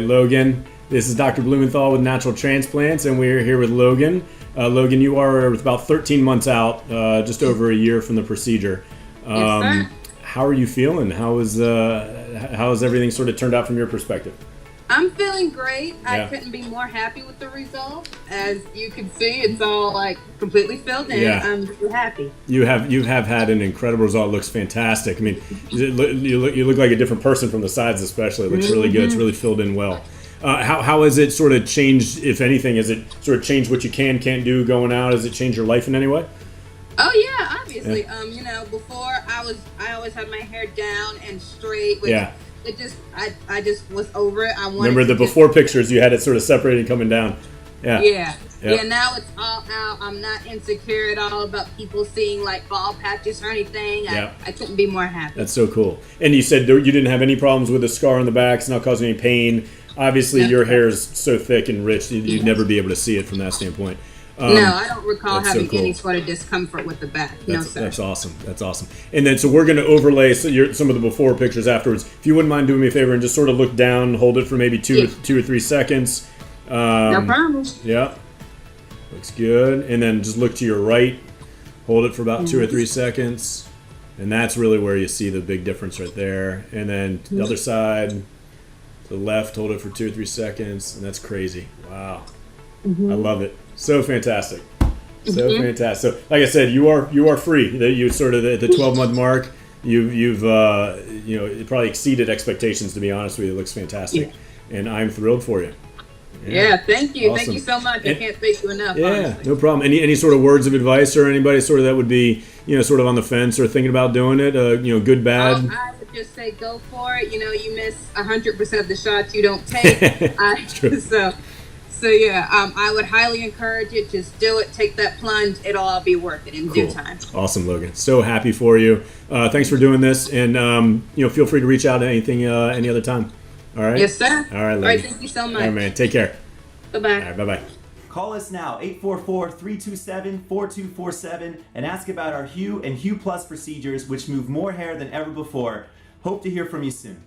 Logan. This is Dr. Blumenthal with Natural Transplants, and we're here with Logan. Logan, you are about 13 months out, just over a year from the procedure. Yes, sir. How are you feeling? How has everything sort of turned out from your perspective? I'm feeling great. Yeah. I couldn't be more happy with the result. As you can see, it's all like completely filled in. Yeah. I'm so happy. You have had an incredible result. It looks fantastic. I mean, you look like a different person from the sides, especially. It looks really good. It's really filled in well. How has it sort of changed, if anything? Has it sort of changed what you can't do going out? Has it changed your life in any way? Oh yeah, obviously. Yeah. Before I always had my hair down and straight. Which It just I just was over it. I wanted Remember the before pictures, you had it sort of separated coming down. Yeah. Now it's all out. I'm not insecure at all about people seeing like bald patches or anything. I couldn't be more happy. That's so cool. And you said you didn't have any problems with the scar on the back. It's not causing any pain. Obviously, your hair is so thick and rich, you'd never be able to see it from that standpoint. No, I don't recall having any sort of discomfort with the back. No, sir. That's awesome. That's awesome. And then, so we're going to overlay some of the before pictures afterwards. If you wouldn't mind doing me a favor and just sort of look down, hold it for maybe two or 3 seconds. No problem. Yeah. Looks good. And then just look to your right. Hold it for about 2 or 3 seconds. And that's really where you see the big difference right there. And then to the other side, to the left, hold it for 2 or 3 seconds. And that's crazy. Wow. I love it. So fantastic. So fantastic. So like I said, you are free. That you sort of at the 12-month mark, you've probably exceeded expectations, to be honest with you. It looks fantastic. And I'm thrilled for you. Yeah, thank you. Awesome. Thank you so much. I can't thank you enough. Yeah, honestly. no problem. Any sort of words of advice or anybody sort of that would be, sort of on the fence or thinking about doing it, good, bad? I would just say go for it. You miss 100% of the shots you don't take. True. So yeah, I would highly encourage it. Just do it. Take that plunge. It'll all be worth it in due time. Awesome, Logan. So happy for you. Thanks for doing this, and feel free to reach out at any other time. All right. Yes, sir. All right, Logan. All right. Thank you so much. All right, man. Take care. Bye-bye. All right. Bye-bye. Call us now, 844-327-4247, and ask about our HUE and HUE Plus procedures, which move more hair than ever before. Hope to hear from you soon.